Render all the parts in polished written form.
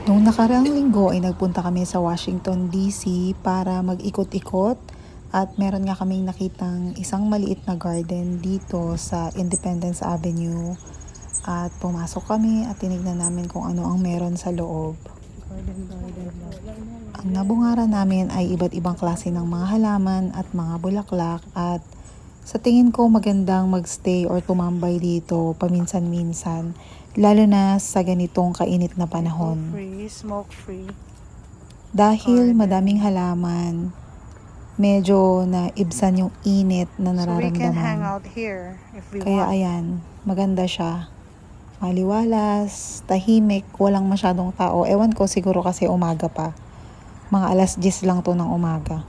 Noong nakaraang linggo ay nagpunta kami sa Washington DC para mag-ikot-ikot at meron nga kaming nakitang isang maliit na garden dito sa Independence Avenue at pumasok kami at tinignan namin kung ano ang meron sa loob. Ang nabungaran namin ay iba't ibang klase ng mga halaman at mga bulaklak at sa tingin ko magandang magstay or tumambay dito paminsan-minsan, lalo na sa ganitong kainit na panahon. Smoke free. Dahil madaming halaman, medyo naibsan yung init na So we can hang nararamdaman. out here if we Kaya want. ayan, maganda siya. Maliwalas, tahimik, walang masyadong tao. Ewan ko, siguro kasi umaga pa. Mga alas 10 lang to ng umaga.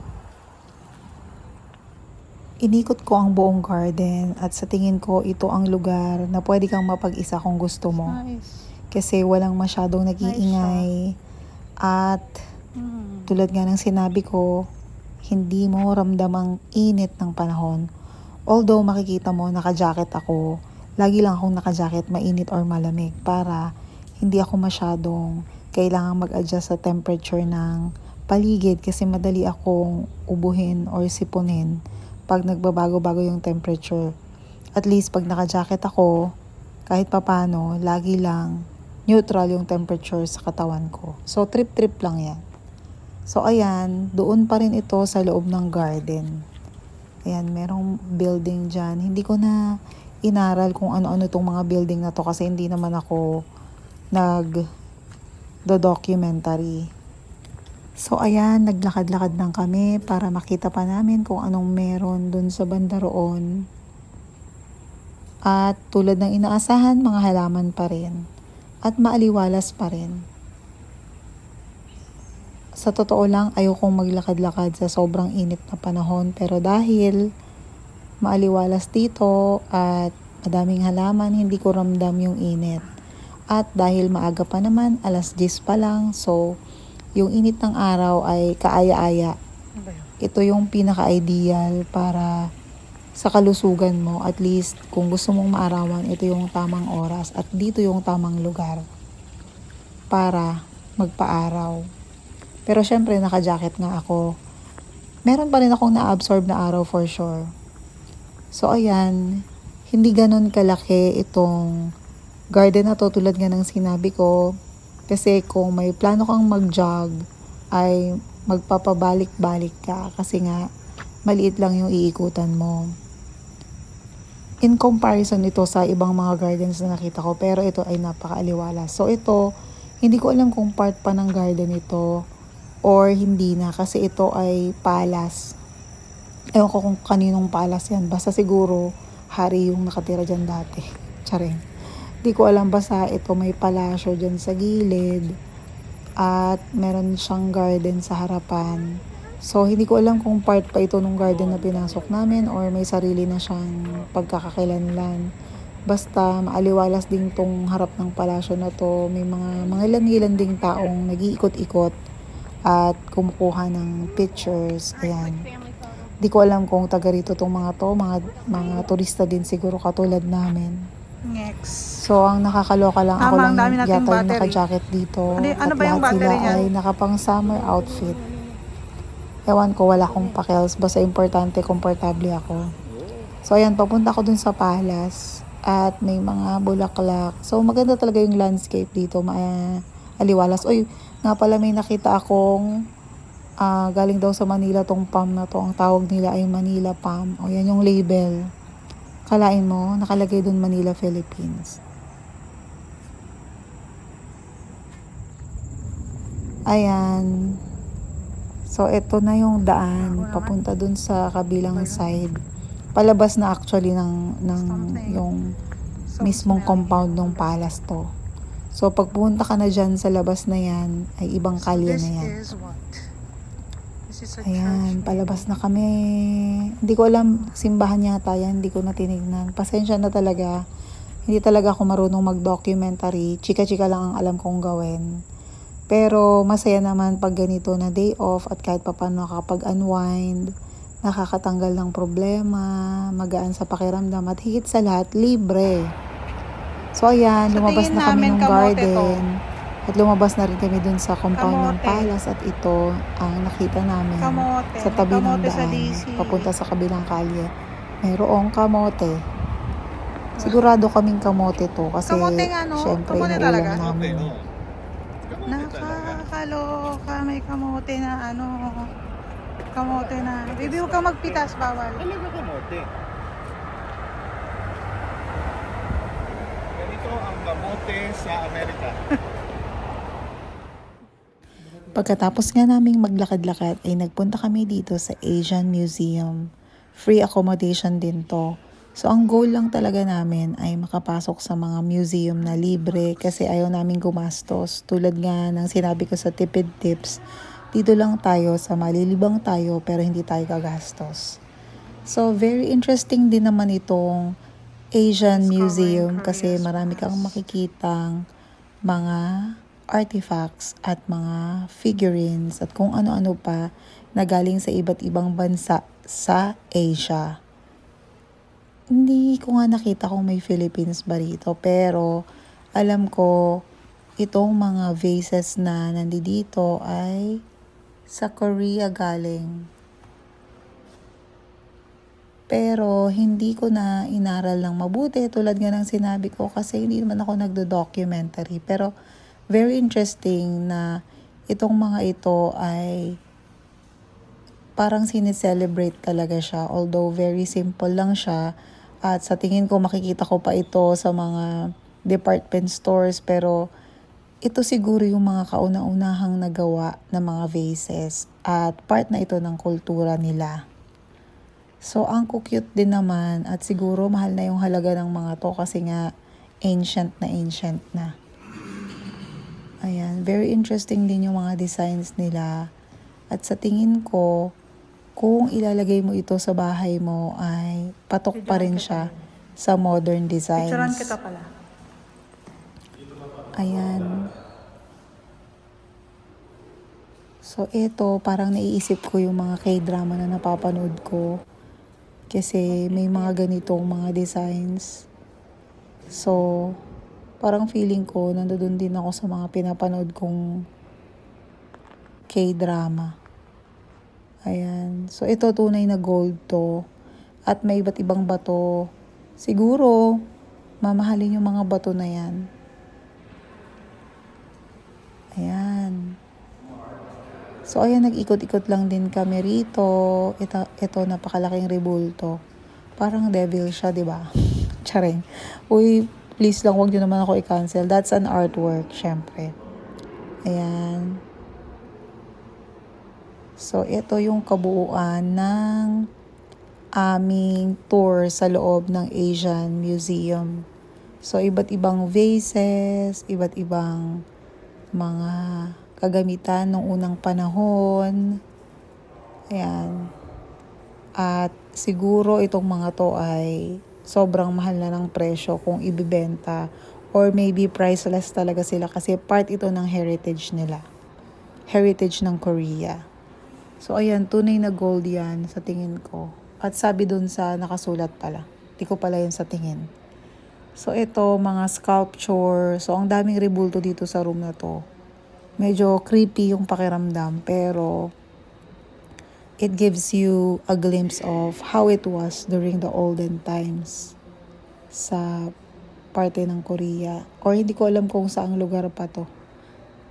Inikot ko ang buong garden at sa tingin ko ito ang lugar na pwede kang mapag-isa kung gusto mo. Nice. Kasi walang masyadong nag-iingay at tulad nga ng sinabi ko, hindi mo ramdam ang init ng panahon. Although makikita mo naka-jacket ako, lagi lang akong naka-jacket, mainit or malamig para hindi ako masyadong kailangang mag-adjust sa temperature ng paligid kasi madali akong ubuhin or sipunin pag nagbabago-bago yung temperature. At least pag naka-jacket ako, kahit papano, lagi lang neutral yung temperature sa katawan ko. So trip-trip lang yan. So ayan, doon pa rin ito sa loob ng garden. Ayan, merong building dyan. Hindi ko na inaral kung ano-ano itong mga building na to kasi hindi naman ako nag-documentary. So ayan, naglakad-lakad lang kami para makita pa namin kung anong meron dun sa banda roon. At tulad ng inaasahan, mga halaman pa rin. At maaliwalas pa rin. Sa totoo lang, ayokong maglakad-lakad sa sobrang init na panahon. Pero dahil maaliwalas dito at madaming halaman, hindi ko ramdam yung init. At dahil maaga pa naman, alas 10 pa lang, so yung init ng araw ay kaaya-aya. Ito yung pinaka-ideal para sa kalusugan mo. At least, kung gusto mong maarawan, ito yung tamang oras at dito yung tamang lugar para magpaaraw. Pero syempre, naka-jacket nga ako. Meron pa rin akong na-absorb na araw for sure. So, ayan, hindi ganun kalaki itong garden na to tulad nga ng sinabi ko. Kasi kung may plano kang mag-jog, ay magpapabalik-balik ka. Kasi nga, maliit lang yung iikutan mo. In comparison ito sa ibang mga gardens na nakita ko, pero ito ay napakaaliwalas. So ito, hindi ko alam kung part pa ng garden ito or hindi na kasi ito ay palace. Ewan ko kung kaninong palace yan. Basta siguro hari yung nakatira dyan dati. Charing. Di ko alam, basta ito may palasyo dyan sa gilid at meron siyang garden sa harapan. So, hindi ko alam kung part pa ito nung garden na pinasok namin or may sarili na siyang pagkakakilanlan. Basta, maaliwalas din tong harap ng palasyo na to. May mga ilan-ilan ding taong nag-iikot-ikot at kumukuha ng pictures. Ayan. Di ko alam kung taga rito tong mga to. Mga turista din siguro katulad namin. Next. So, ang nakakaloka lang, ako lang Ang dami nating yata yung battery. naka-jacket dito. Ano At ba yung lahat sila battery niyan? ay nakapang summer outfit. Ewan ko, wala akong pakels. Basta importante, komportable ako. So, ayan, papunta ako dun sa palace. At may mga bulaklak. So, maganda talaga yung landscape dito. Aliwalas. Uy, nga pala may nakita akong galing daw sa Manila tong palm na to. Ang tawag nila ay Manila palm. O, yan yung label. Kalain mo, nakalagay dun Manila, Philippines. Ayan. So, ito na yung daan. Papunta dun sa kabilang side. Palabas na actually ng yung mismong compound ng palace to. So, pag pumunta ka na dyan sa labas na yan, ay ibang kalye na yan. Ayan, palabas na kami. Hindi ko alam, simbahan yata yan. Hindi ko na tinignan. Pasensya na talaga. Hindi talaga ako marunong mag-documentary. Chika-chika lang ang alam kong gawin. Pero masaya naman pag ganito na day off at kahit papaano nakapag-unwind, nakakatanggal ng problema, magaan sa pakiramdam at higit sa lahat, libre. So ayan, lumabas na kami ng garden. At lumabas na rin kami dun sa compound ng Kamote. palace at ito ang nakita namin Kamote. sa tabi ng Kamote sa daan DC. papunta sa kabilang kalye. Mayroong kamote. Sigurado kaming kamote to kasi Kamote nga, no? syempre Kamote inuulam talaga? namin. Nakakaloka. May kamote na ano. Kamote na. Baby, huwag kang magpitas. Bawal. Talaga kamote. Ganito ang kamote sa Amerika. Pagkatapos nga naming maglakad-lakad ay nagpunta kami dito sa Asian Museum. Free accommodation din to. So ang goal lang talaga namin ay makapasok sa mga museum na libre kasi ayaw namin gumastos. Tulad nga ng sinabi ko sa tipid tips, dito lang tayo sa malilibang tayo pero hindi tayo gagastos. So very interesting din naman itong Asian Museum kasi marami kang makikitang mga artifacts at mga figurines at kung ano-ano pa na galing sa iba't ibang bansa sa Asia. Hindi ko nga nakita kung may Philippines ba rito pero alam ko itong mga vases na nandito ay sa Korea galing. Pero hindi ko na inaral ng mabuti tulad nga ng sinabi ko kasi hindi naman ako nagdo-documentary. Pero very interesting na itong mga ito ay parang sineselebrate talaga siya. Although very simple lang siya. At sa tingin ko makikita ko pa ito sa mga department stores. Pero ito siguro yung mga kauna-unahang nagawa ng mga vases. At part na ito ng kultura nila. So, ang cute din naman at siguro mahal na yung halaga ng mga to kasi nga ancient na. Ayan, very interesting din yung mga designs nila. At sa tingin ko, kung ilalagay mo ito sa bahay mo ay patok pa rin siya sa modern Picturean designs. kita pala. Ayan. So, ito, parang naiisip ko yung mga K-drama na napapanood ko. Kasi may mga ganitong mga designs. So, parang feeling ko, nandoon din ako sa mga pinapanood kong K-drama. Ayan. So, ito tunay na gold to. At may iba't ibang bato. Siguro, mamahalin yung mga bato na yan. Ayan. So, ayan, nag-ikot-ikot lang din kami rito. Ito napakalaking rebulto. Parang devil siya, di ba? Charing. Uy, please lang, wag nyo naman ako i-cancel. That's an artwork, syempre. Ayan. So, ito yung kabuuan ng aming tour sa loob ng Asian Museum. So, iba't ibang vases, iba't ibang mga kagamitan nung unang panahon. Ayan. At siguro itong mga to ay sobrang mahal na ng presyo kung ibibenta or maybe priceless talaga sila kasi part ito ng heritage nila. Heritage ng Korea. So ayan, tunay na gold yan sa tingin ko. At sabi dun sa nakasulat pala. Di ko pala yun sa tingin. So ito, mga sculpture. So ang daming rebulto dito sa room na to. Medyo creepy yung pakiramdam pero it gives you a glimpse of how it was during the olden times sa parte ng Korea. Or hindi ko alam kung saang lugar pa to.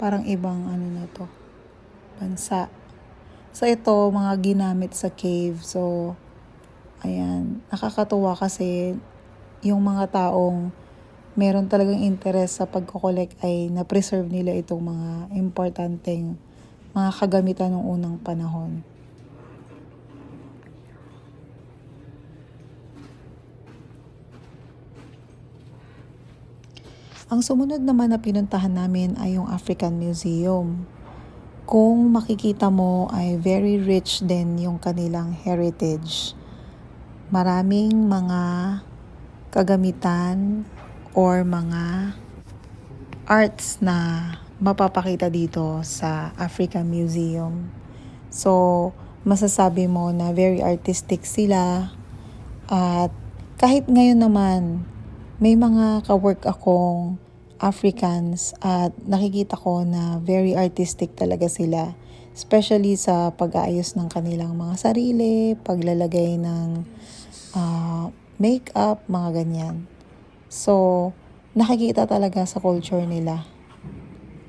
Parang ibang ano na to. Bansa. So ito, mga ginamit sa cave. So, ayan. Nakakatuwa kasi yung mga taong meron talagang interest sa pagko-collect ay na-preserve nila itong mga importanteng mga kagamitan ng unang panahon. Ang sumunod naman na pinuntahan namin ay yung African Museum. Kung makikita mo ay very rich din yung kanilang heritage. Maraming mga kagamitan or mga arts na mapapakita dito sa African Museum. So, masasabi mo na very artistic sila. At kahit ngayon naman, may mga ka-work akong Africans at nakikita ko na very artistic talaga sila. Especially sa pag-aayos ng kanilang mga sarili, paglalagay ng makeup, mga ganyan. So, nakikita talaga sa culture nila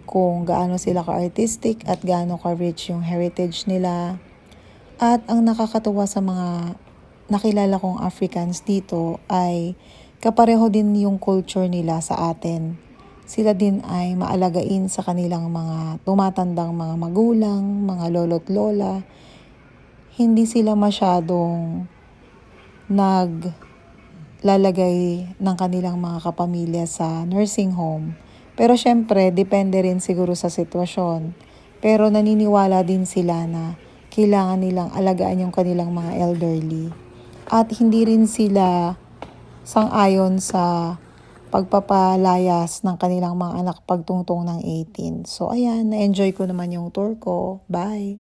kung gaano sila ka-artistic at gaano ka-rich yung heritage nila. At ang nakakatuwa sa mga nakilala kong Africans dito ay kapareho din yung culture nila sa atin. Sila din ay maalagain sa kanilang mga tumatandang mga magulang, mga lolo't lola. Hindi sila masyadong naglalagay ng kanilang mga kapamilya sa nursing home. Pero syempre, depende rin siguro sa sitwasyon. Pero naniniwala din sila na kailangan nilang alagaan yung kanilang mga elderly. At hindi rin sila sang-ayon sa pagpapalayas ng kanilang mga anak pagtungtong ng 18. So ayan, na-enjoy ko naman yung tour ko. Bye!